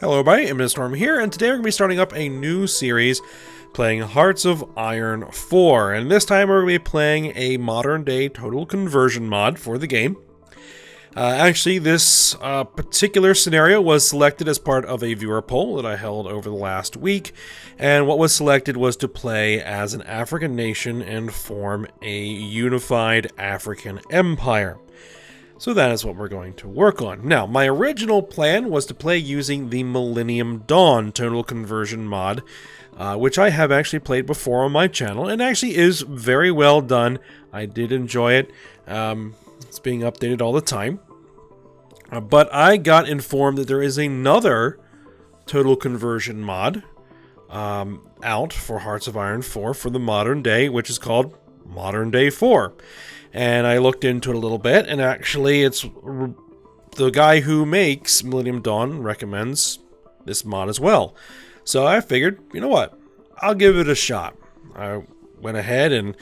Hello everybody, Dishonor here, and today we're going to be starting up a new series playing Hearts of Iron 4, and this time we're going to be playing a modern-day total conversion mod for the game. Actually, this particular scenario was selected as part of a viewer poll that I held over the last week, and what was selected was to play as an African nation and form a unified African empire. So that is what we're going to work on. Now, my original plan was to play using the Millennium Dawn total conversion mod, which I have actually played before on my channel, and actually is very well done. I did enjoy it. It's being updated all the time. But I got informed that there is another total conversion mod out for Hearts of Iron 4 for the modern day, which is called Modern Day 4. And I looked into it a little bit, and actually it's the guy who makes Millennium Dawn recommends this mod as well. So I figured, you know what, I'll give it a shot. I went ahead and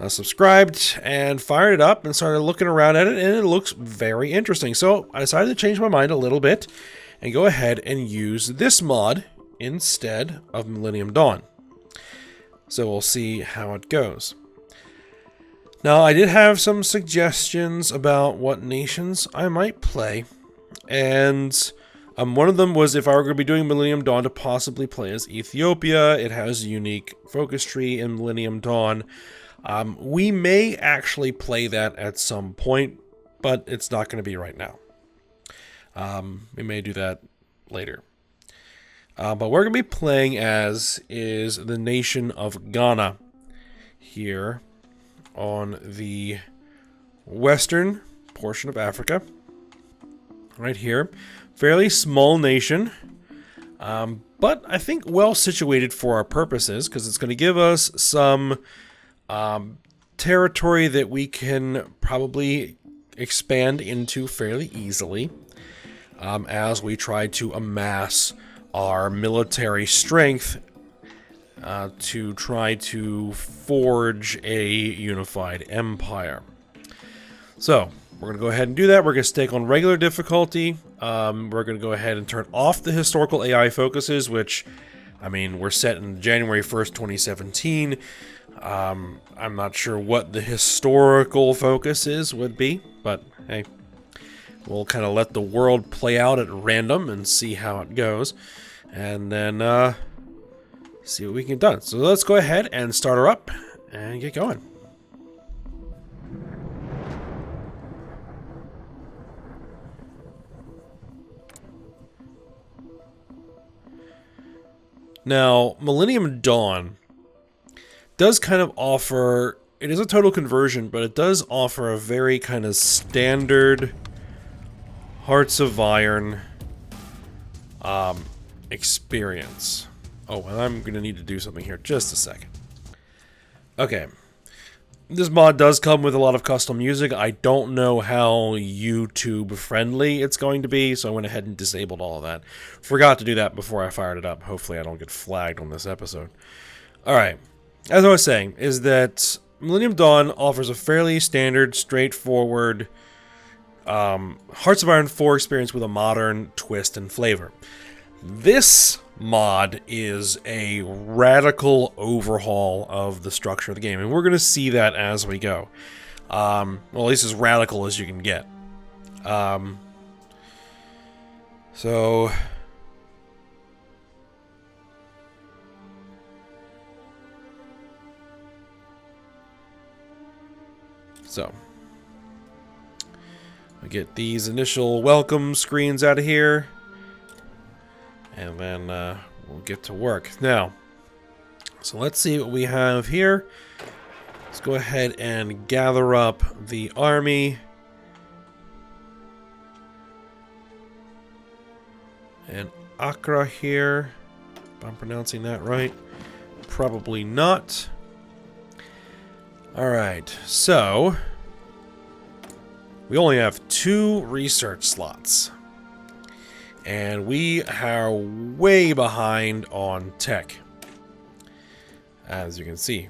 subscribed and fired it up and started looking around at it, and it looks very interesting. So I decided to change my mind a little bit and go ahead and use this mod instead of Millennium Dawn. So we'll see how it goes. Now, I did have some suggestions about what nations I might play, and one of them was if I were going to be doing Millennium Dawn to possibly play as Ethiopia. It has a unique focus tree in Millennium Dawn. We may actually play that at some point, but it's not going to be right now. We may do that later. But we're going to be playing as is the nation of Ghana here on the western portion of Africa, right here. Fairly small nation, but I think well situated for our purposes, because it's going to give us some territory that we can probably expand into fairly easily as we try to amass our military strength to try to forge a unified empire. So, we're going to go ahead and do that. We're going to stake on regular difficulty. We're going to go ahead and turn off the historical AI focuses, which, I mean, we're set in January 1st, 2017. I'm not sure what the historical focuses would be, but hey, we'll kind of let the world play out at random and see how it goes. And then, see what we can do. So let's go ahead and start her up and get going. Now, Millennium Dawn does kind of offer, it is a total conversion, but it does offer a very kind of standard Hearts of Iron experience. Oh, and I'm going to need to do something here. Just a second. Okay. This mod does come with a lot of custom music. I don't know how YouTube friendly it's going to be, so I went ahead and disabled all of that. Forgot to do that before I fired it up. Hopefully I don't get flagged on this episode. Alright. As I was saying, is that Millennium Dawn offers a fairly standard, straightforward Hearts of Iron 4 experience with a modern twist and flavor. This mod is a radical overhaul of the structure of the game, and we're going to see that as we go. Well, at least as radical as you can get. So I get these initial welcome screens out of here. And then we'll get to work. Now, so let's see what we have here. Let's go ahead and gather up the army. And Accra here, if I'm pronouncing that right. Probably not. Alright, so we only have 2 research slots. And we are way behind on tech, as you can see.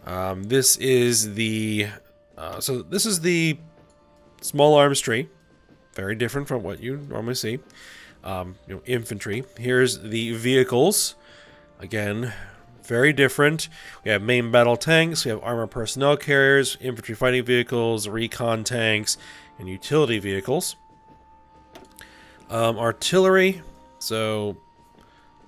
This is the small arms tree. Very different from what you normally see. Infantry. Here's the vehicles. Again, very different. We have main battle tanks, we have armored personnel carriers, infantry fighting vehicles, recon tanks, and utility vehicles. Artillery, so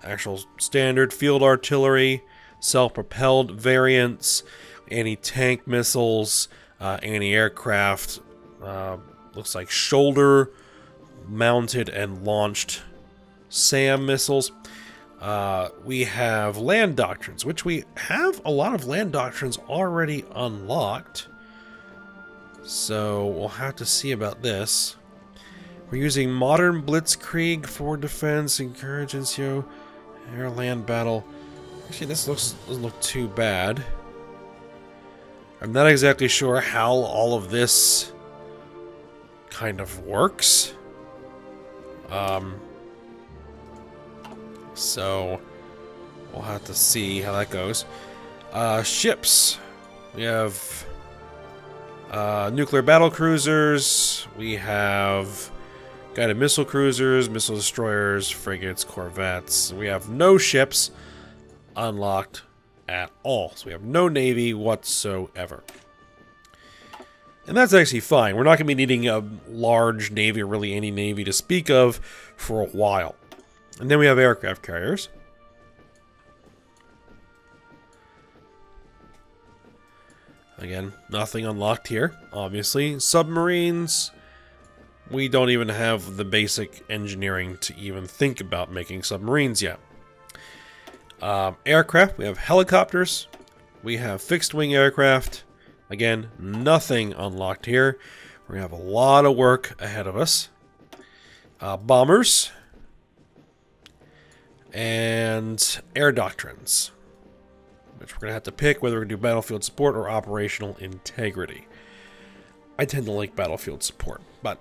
actual standard field artillery, self-propelled variants, anti-tank missiles, anti-aircraft, looks like shoulder-mounted and launched SAM missiles. We have land doctrines, which we have a lot of land doctrines already unlocked. So we'll have to see about this. We're using modern blitzkrieg for defense, encourage NCO, air land battle. Actually, this doesn't look too bad. I'm not exactly sure how all of this kind of works. So we'll have to see how that goes. Ships. We have nuclear battle cruisers. We have guided missile cruisers, missile destroyers, frigates, corvettes. We have no ships unlocked at all. So we have no navy whatsoever. And that's actually fine. We're not going to be needing a large navy, or really any navy to speak of, for a while. And then we have aircraft carriers. Again, nothing unlocked here, obviously. Submarines. We don't even have the basic engineering to even think about making submarines yet. Aircraft. We have helicopters. We have fixed-wing aircraft. Again, nothing unlocked here. We have a lot of work ahead of us. Bombers. And air doctrines, which we're going to have to pick whether we're going to do battlefield support or operational integrity. I tend to like battlefield support, but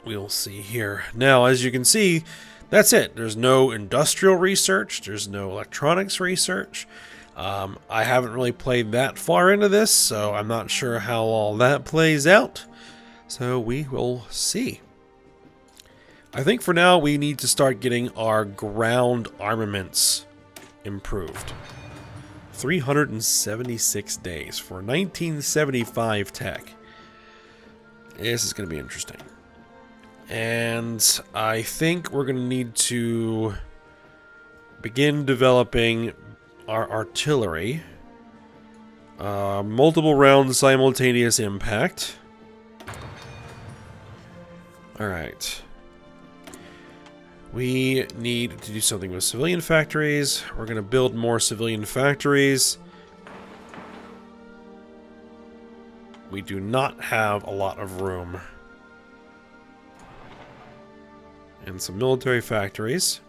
we'll see here. Now, as you can see, that's it. There's no industrial research. There's no electronics research. I haven't really played that far into this, so I'm not sure how all that plays out. So we will see. I think for now we need to start getting our ground armaments improved. 376 days for 1975 tech. This is going to be interesting. And I think we're going to need to begin developing our artillery. Multiple round simultaneous impact. Alright. We need to do something with civilian factories. We're going to build more civilian factories. We do not have a lot of room. And some military factories.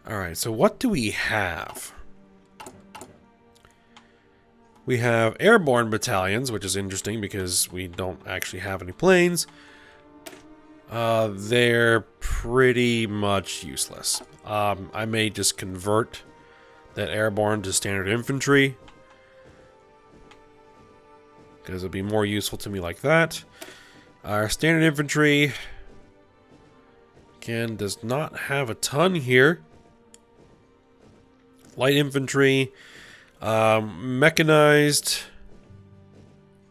Alright, so what do we have? We have airborne battalions, which is interesting because we don't actually have any planes. They're pretty much useless. I may just convert that airborne to standard infantry, because it'll be more useful to me like that. Our standard infantry, again, does not have a ton here. Light infantry, mechanized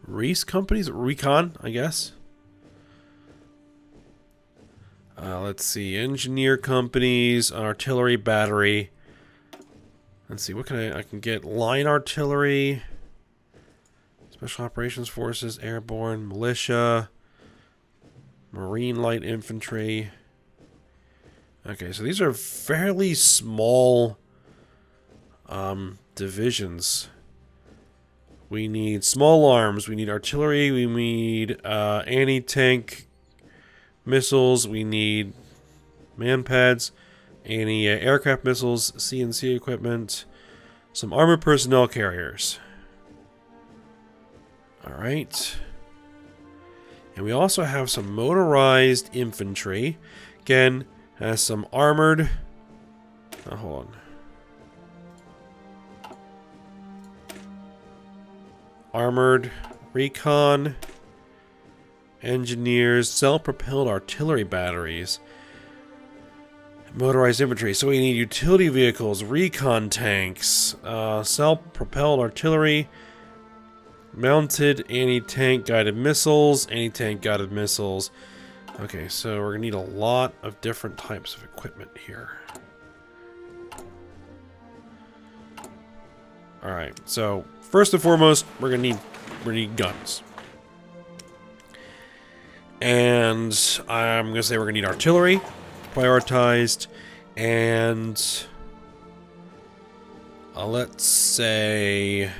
recon, I guess. Let's see, engineer companies, artillery battery. Let's see, what can I can get line artillery, special operations forces, airborne, militia, marine light infantry. Okay, so these are fairly small divisions. We need small arms, we need artillery, we need anti-tank missiles, we need manpads, anti-aircraft missiles, CNC equipment, some armored personnel carriers. Alright. And we also have some motorized infantry. Again, has some armored... Oh, hold on. Armored Recon. Engineers. Self-propelled artillery batteries. Motorized infantry. So we need utility vehicles. Recon tanks. Self-propelled artillery. Mounted anti-tank guided missiles. Anti-tank guided missiles. Okay, so we're going to need a lot of different types of equipment here. Alright, so first and foremost, we're going to need guns. And I'm going to say we're going to need artillery, prioritized, and let's say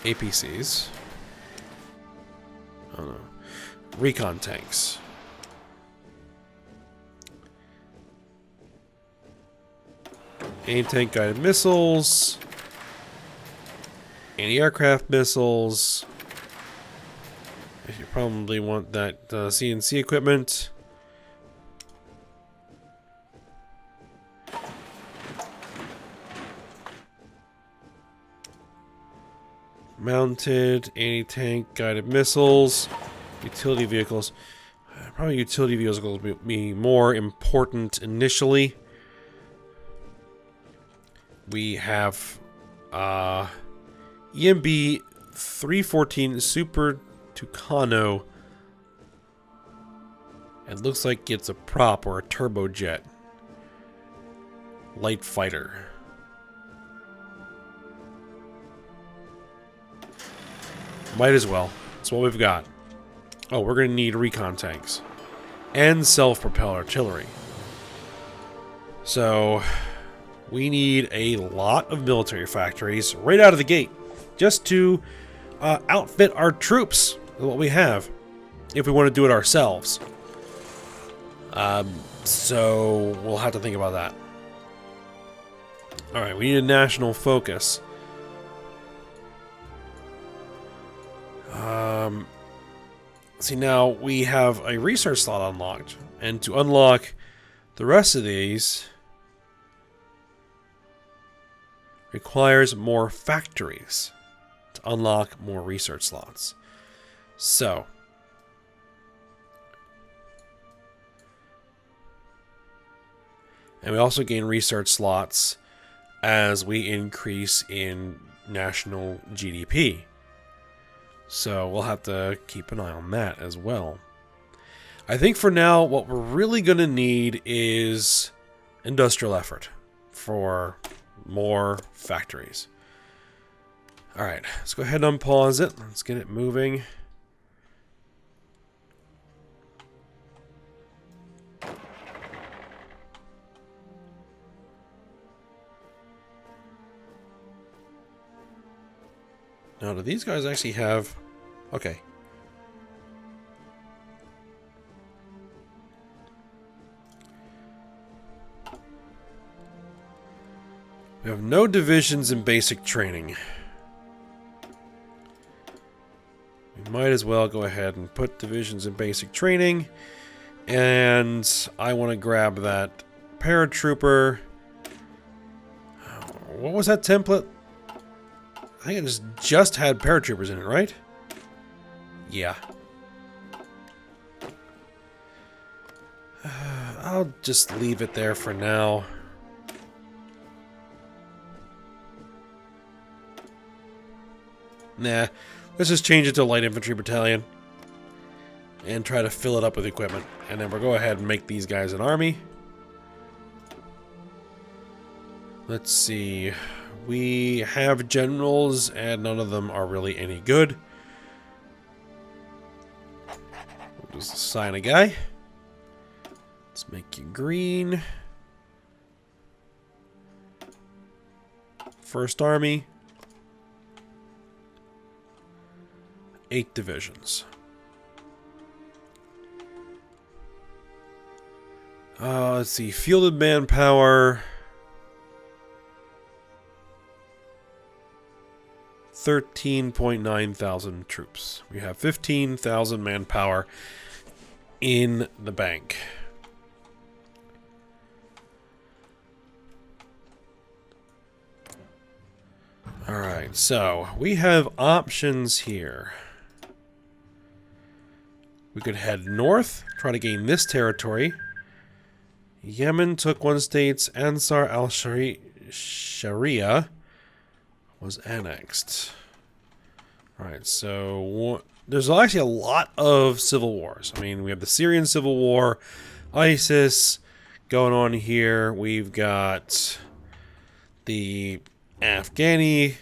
APCs. I don't know. Recon tanks. Anti-tank guided missiles. Anti-aircraft missiles. You probably want that CNC equipment. Mounted anti-tank guided missiles. Utility vehicles. Probably utility vehicles will be more important initially. We have EMB 314 Super Tucano. It looks like it's a prop or a turbojet. Light fighter. Might as well. That's what we've got. Oh, we're going to need recon tanks. And self-propelled artillery. So, we need a lot of military factories right out of the gate. Just to outfit our troops with what we have. If we want to do it ourselves. So, we'll have to think about that. Alright, we need a national focus. See, now we have a research slot unlocked, and to unlock the rest of these requires more factories to unlock more research slots. So, and we also gain research slots as we increase in national GDP. So we'll have to keep an eye on that as well. I think for now, what we're really going to need is industrial effort for more factories. Alright, let's go ahead and unpause it. Let's get it moving. Now, do these guys actually have... Okay. We have no divisions in basic training. We might as well go ahead and put divisions in basic training. And I want to grab that paratrooper. What was that template? I think it just had paratroopers in it, right? Yeah. I'll just leave it there for now. Nah, let's just change it to a light infantry battalion. And try to fill it up with equipment. And then we'll go ahead and make these guys an army. Let's see. We have generals, and none of them are really any good. We'll just assign a guy. Let's make you green. First Army. 8 divisions. Let's see. Fielded manpower. 13.9 thousand troops. We have 15,000 manpower in the bank. Alright, so we have options here. We could head north, try to gain this territory. Yemen took one state. Ansar al-Sharia was annexed. Alright, so there's actually a lot of civil wars. I mean, we have the Syrian civil war, ISIS going on here. We've got the Afghani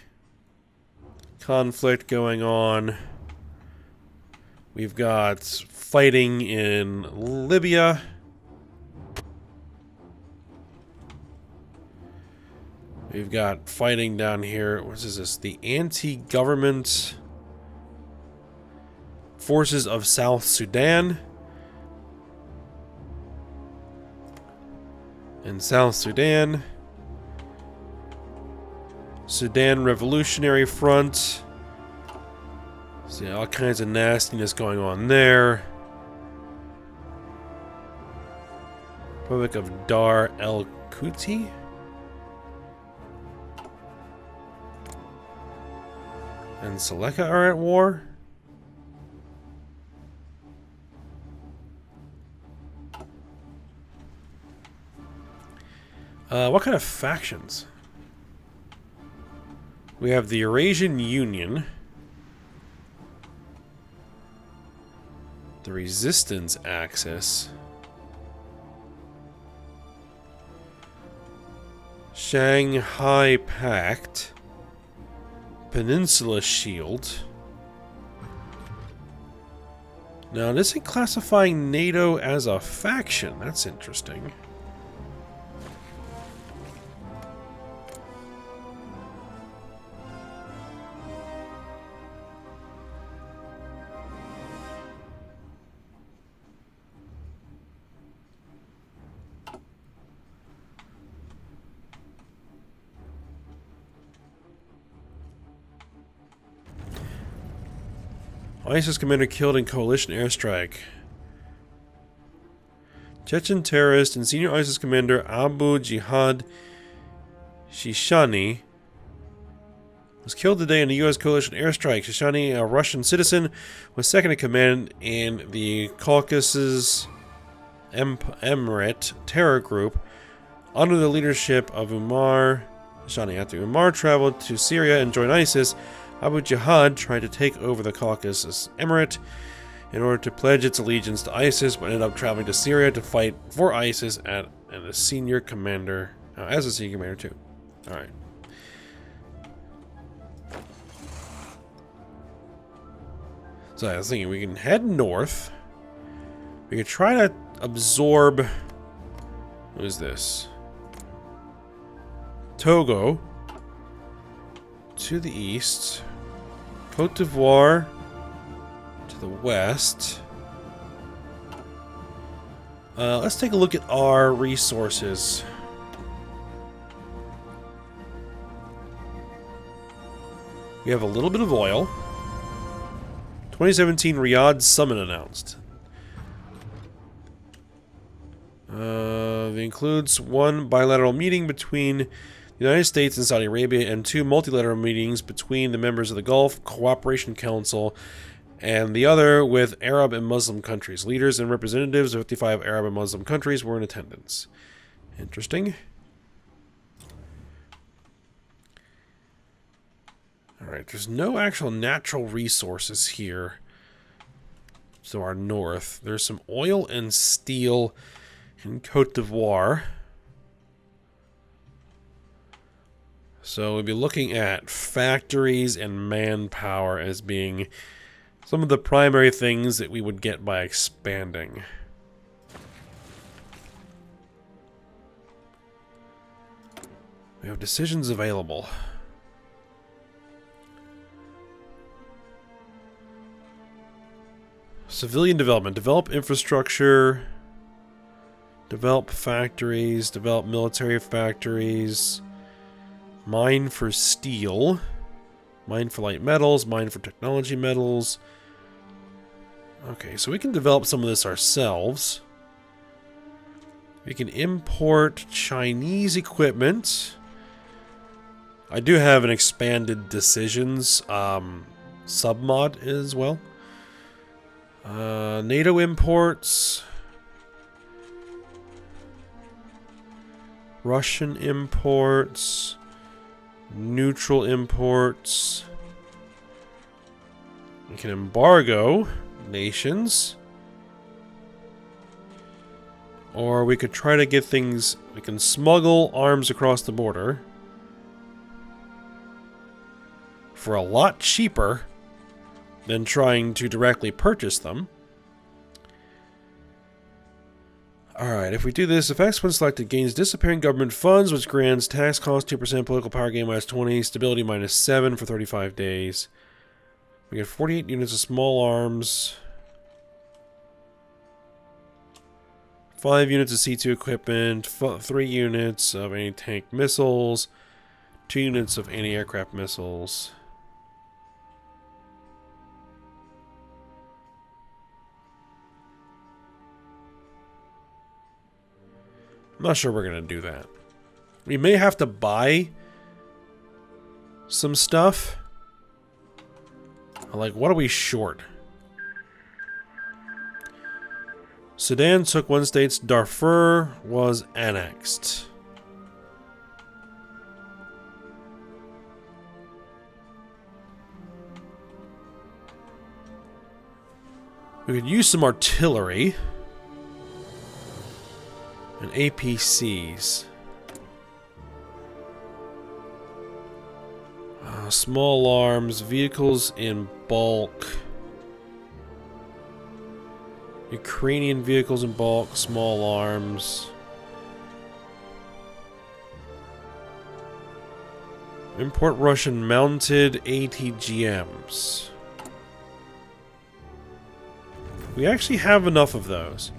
conflict going on. We've got fighting in Libya. We've got fighting down here. What is this? The anti-government forces of South Sudan. In South Sudan. Sudan Revolutionary Front. See, all kinds of nastiness going on there. Republic of Dar el Kuti. And Seleka are at war. What kind of factions? We have the Eurasian Union. The Resistance Axis. Shanghai Pact. Peninsula Shield. Now, this isn't classifying NATO as a faction. That's interesting. ISIS commander killed in coalition airstrike. Chechen terrorist and senior ISIS commander Abu Jihad Shishani was killed today in a U.S. coalition airstrike. Shishani, a Russian citizen, was second in command in the Caucasus Emirate terror group under the leadership of Umar Shishani. After Umar traveled to Syria and joined ISIS, Abu Jihad tried to take over the Caucasus Emirate in order to pledge its allegiance to ISIS, but ended up traveling to Syria to fight for ISIS as a senior commander too. All right. So I was thinking we can head north. We could try to absorb. What is this? Togo to the east. Cote d'Ivoire to the west. Let's take a look at our resources. We have a little bit of oil. 2017 Riyadh Summit announced. It includes one bilateral meeting between the United States and Saudi Arabia and two multilateral meetings between the members of the Gulf Cooperation Council and the other with Arab and Muslim countries. Leaders and representatives of 55 Arab and Muslim countries were in attendance. Interesting. Alright, there's no actual natural resources here to our north. There's some oil and steel in Cote d'Ivoire. So we'll be looking at factories and manpower as being some of the primary things that we would get by expanding. We have decisions available. Civilian development. Develop infrastructure. Develop factories. Develop military factories. Mine for steel. Mine for light metals. Mine for technology metals. Okay, so we can develop some of this ourselves. We can import Chinese equipment. I do have an expanded decisions submod as well. NATO imports. Russian imports. Neutral imports. We can embargo nations. Or we could try to get things... We can smuggle arms across the border for a lot cheaper than trying to directly purchase them. Alright, if we do this, effects when selected gains disappearing government funds, which grants tax cost 2%, political power gain -20, stability -7 for 35 days. We get 48 units of small arms. 5 units of C2 equipment, 3 units of anti-tank missiles, 2 units of anti-aircraft missiles. I'm not sure we're going to do that. We may have to buy some stuff. Like, what are we short? Sudan took 1 state. Darfur was annexed. We could use some artillery. And APCs. Small arms, vehicles in bulk. Ukrainian vehicles in bulk, small arms. Import Russian mounted ATGMs. We actually have enough of those.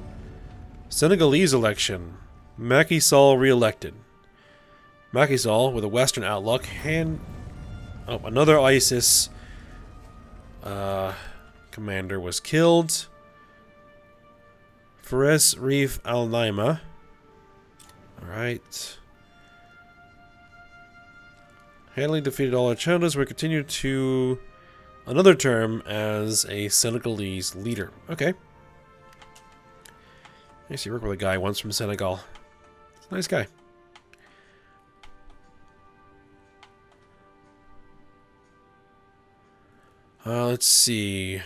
Senegalese election. Macky Sall re-elected. Macky Sall, with a Western outlook, another ISIS commander was killed. Fares Reef Al-Naima. Alright. Hanley defeated all our challenges. We continue to another term as a Senegalese leader. Okay. I used to work with a guy once from Senegal. He's a nice guy. Let's see.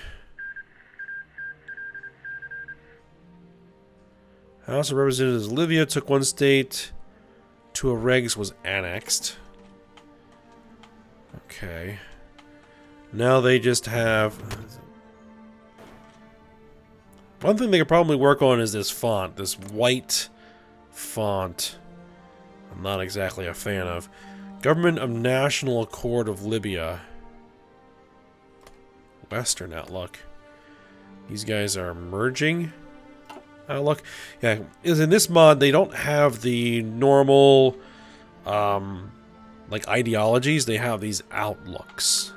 House of Representatives Libya took 1 state. Tuaregs was annexed. Okay. Now they just have... One thing they could probably work on is this font. This white font. I'm not exactly a fan of. Government of National Accord of Libya. Western outlook. These guys are merging outlook. Yeah, is in this mod they don't have the normal like ideologies. They have these outlooks.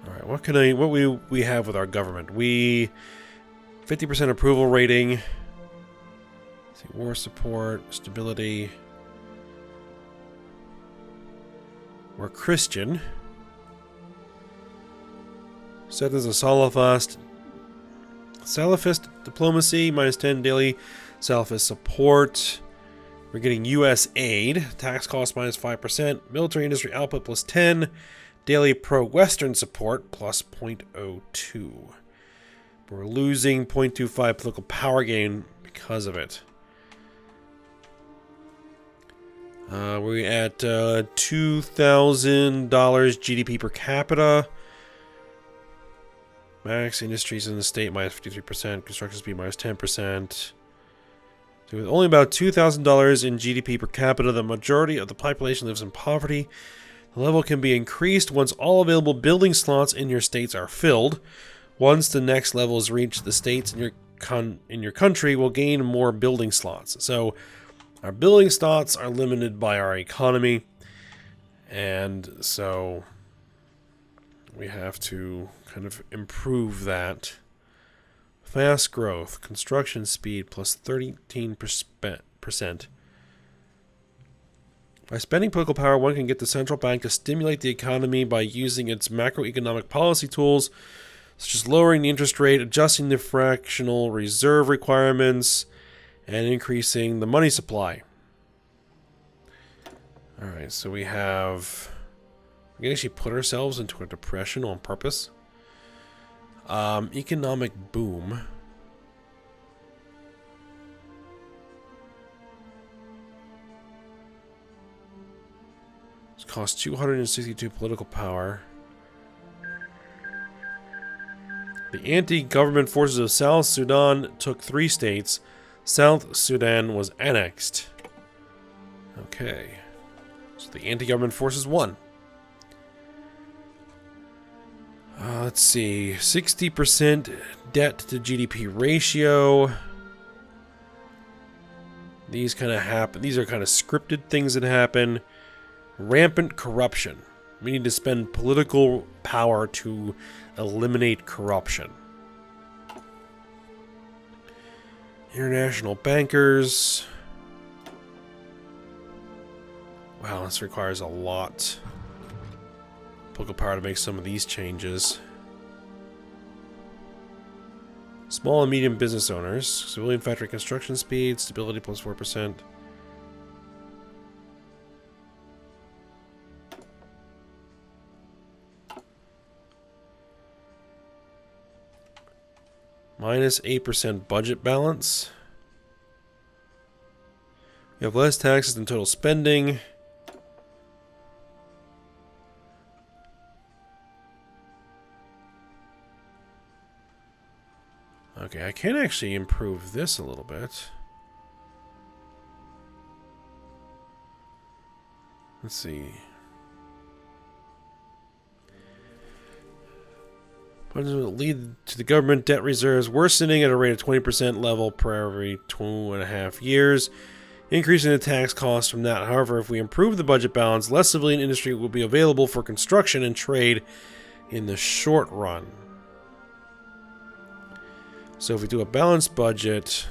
All right, what we have with our government? We 50% approval rating. War support, stability. We're Christian. Set as a Salafist diplomacy, -10 daily Salafist support. We're getting U.S. aid. Tax cost -5%. Military industry output +10. Daily pro-Western support +0.02. We're losing 0.25 political power gain because of it. We're at $2,000 GDP per capita. Max industries in the state -53%. Construction speed -10%. So with only about $2,000 in GDP per capita, the majority of the population lives in poverty. The level can be increased once all available building slots in your states are filled. Once the next level is reached, the states in your country will gain more building slots. So our building slots are limited by our economy, and so we have to kind of improve that. Fast growth. Construction speed plus 13%. By spending political power, one can get the central bank to stimulate the economy by using its macroeconomic policy tools, such as lowering the interest rate, adjusting the fractional reserve requirements, and increasing the money supply. Alright, so we can actually put ourselves into a depression on purpose. Economic boom. It's cost 262 political power. The anti-government forces of South Sudan took 3 states. South Sudan was annexed. Okay. So the anti-government forces won. Let's see. 60% debt to GDP ratio. These kind of happen. These are kind of scripted things that happen. Rampant corruption. We need to spend political power to eliminate corruption. International bankers. Wow, this requires a lot. Political power to make some of these changes. Small and medium business owners. Civilian factory construction speed. Stability plus 4%. Minus 8% budget balance. We have less taxes than total spending. Okay, I can actually improve this a little bit. Let's see. Lead to the government debt reserves worsening at a rate of 20% level per every 2.5 years, increasing the tax costs from that. However, if we improve the budget balance, less civilian industry will be available for construction and trade in the short run. So if we do a balanced budget,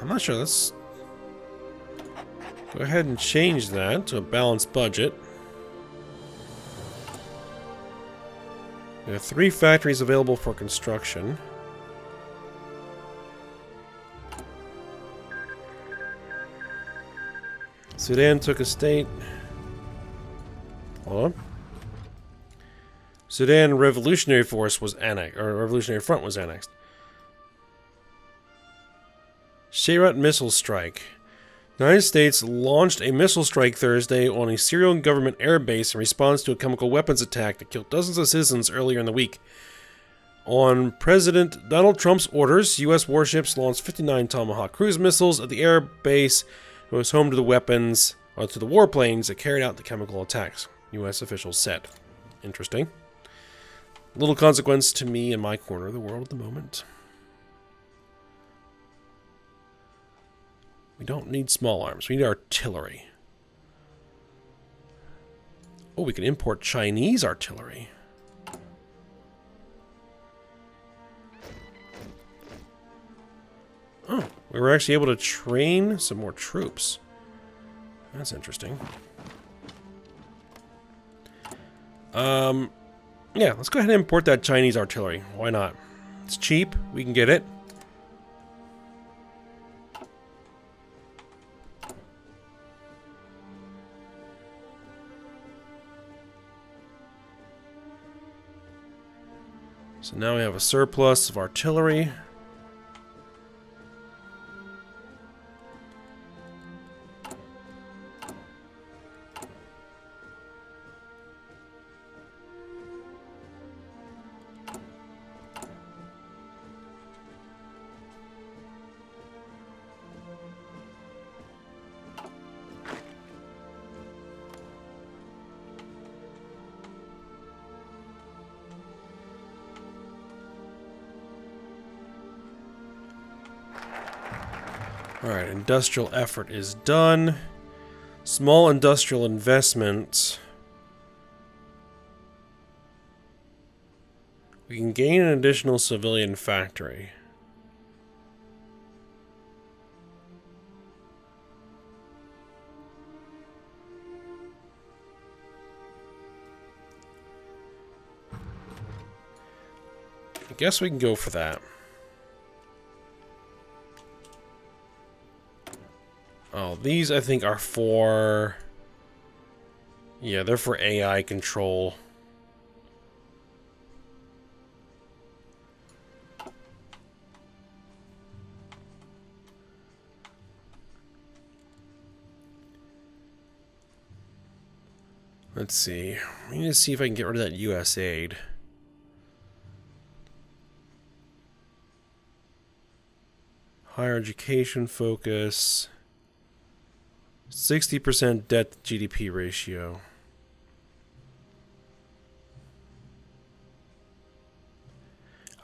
I'm not sure. Let's go ahead and change that to a balanced budget. We have 3 factories available for construction. Sudan took a state. Hold on. Sudan Revolutionary Force was annexed, or Revolutionary Front was annexed. Shayrat missile strike. The United States launched a missile strike Thursday on a Syrian government air base in response to a chemical weapons attack that killed dozens of citizens earlier in the week. On President Donald Trump's orders, U.S. warships launched 59 Tomahawk cruise missiles at the air base. It was home to the weapons, or to the warplanes that carried out the chemical attacks, U.S. officials said. Interesting. Little consequence to me in my corner of the world at the moment. We don't need small arms. We need artillery. Oh, we can import Chinese artillery. Oh, we were actually able to train some more troops. That's interesting. Yeah, let's go ahead and import that Chinese artillery. Why not? It's cheap. We can get it. So now we have a surplus of artillery. Alright, industrial effort is done. Small industrial investments. We can gain an additional civilian factory. I guess we can go for that. Oh, these I think are for... Yeah, they're for AI control. Let's see. I need to see if I can get rid of that US aid. Higher education focus. 60% debt to GDP ratio.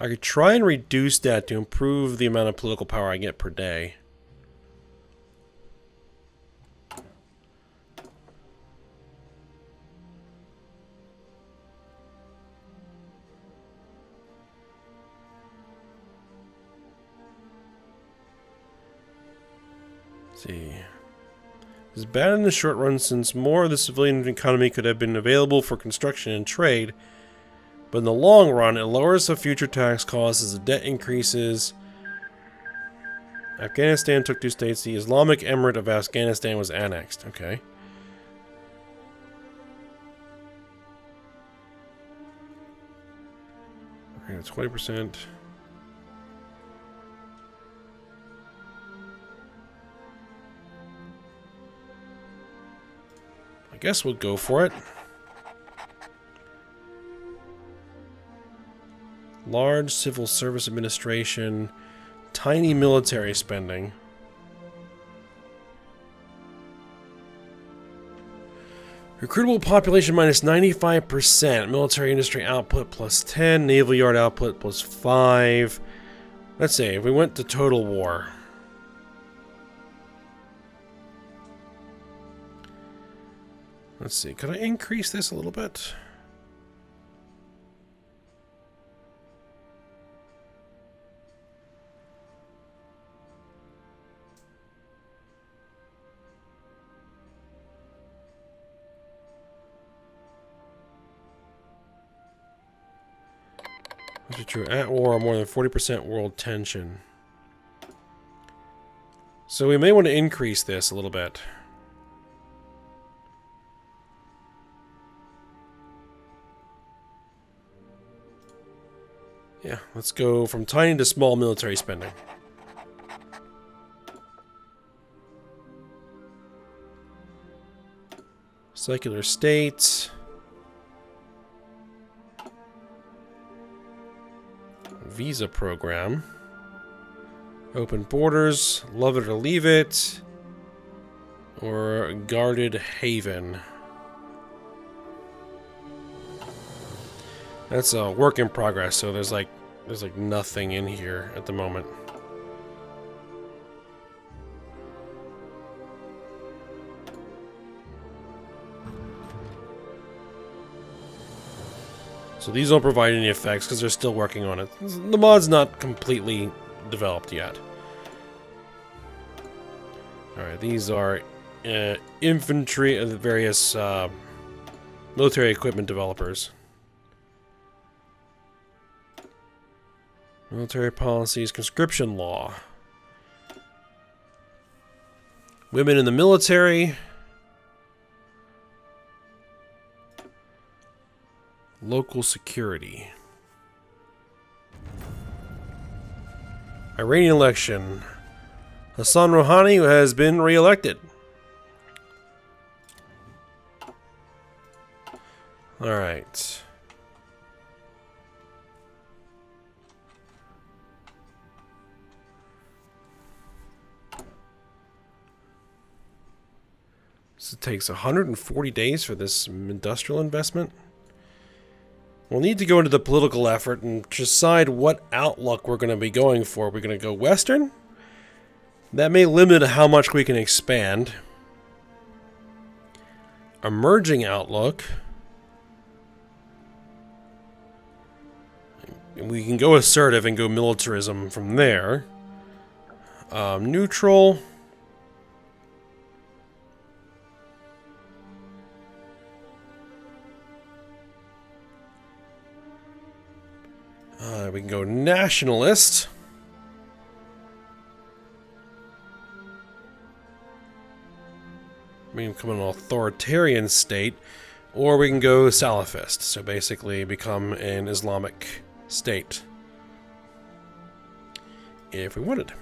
I could try and reduce that to improve the amount of political power I get per day. Let's see. It's bad in the short run since more of the civilian economy could have been available for construction and trade, but in the long run it lowers the future tax costs as the debt increases. Afghanistan took 2 states. The Islamic Emirate of Afghanistan was annexed. Okay. Okay, 20%. I guess we'll go for it. Large civil service administration, tiny military spending. Recruitable population minus 95%, military industry output plus 10, naval yard output plus 5. Let's see, if we went to total war. Let's see, could I increase this a little bit? This is true. At war, more than 40% world tension. So we may want to increase this a little bit. Yeah, let's go from tiny to small military spending. Secular states. Visa program. Open borders. Love it or leave it. Or guarded haven. That's a work in progress, so there's like nothing in here at the moment. So these don't provide any effects because they're still working on it. The mod's not completely developed yet. Alright, these are infantry of the various military equipment developers. Military policies, conscription law. Women in the military. Local security. Iranian election. Hassan Rouhani has been re-elected. Alright. So it takes 140 days for this industrial investment. We'll need to go into the political effort and decide what outlook we're going to be going for. We're going to go Western, That may limit how much we can expand. Emerging outlook. We can go assertive and go militarism from there. Neutral. We can go nationalist. We can become an authoritarian state, or we can go Salafist, so basically become an Islamic state, if we wanted.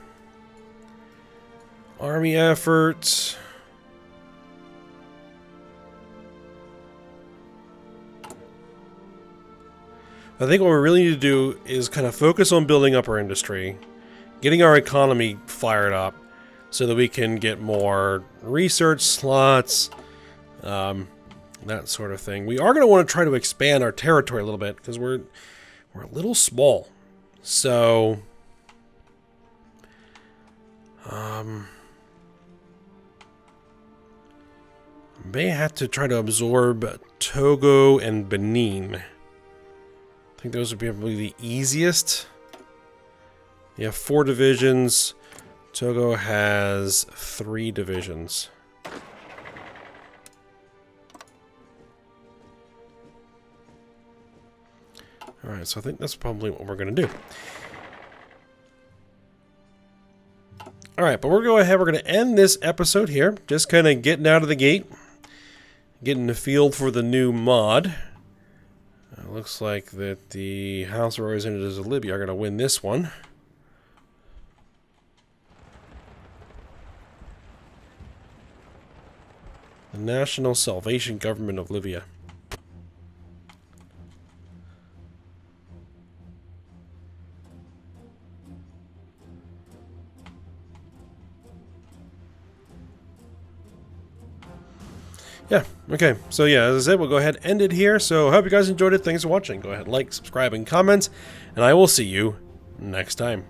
Army efforts. I think what we really need to do is kind of focus on building up our industry, getting our economy fired up, so that we can get more research slots, that sort of thing. We are going to want to try to expand our territory a little bit, because we're a little small. So, may have to try to absorb Togo and Benin. I think those would be probably the easiest. You have 4 divisions. Togo has 3 divisions. Alright, so I think that's probably what we're going to do. Alright, but we're going to end this episode here. Just kind of getting out of the gate. Getting the field for the new mod. Looks like that the House of Representatives of Libya are going to win this one. The National Salvation Government of Libya. Yeah, okay. So yeah, as I said, we'll go ahead and end it here. So I hope you guys enjoyed it. Thanks for watching. Go ahead, like, subscribe, and comment. And I will see you next time.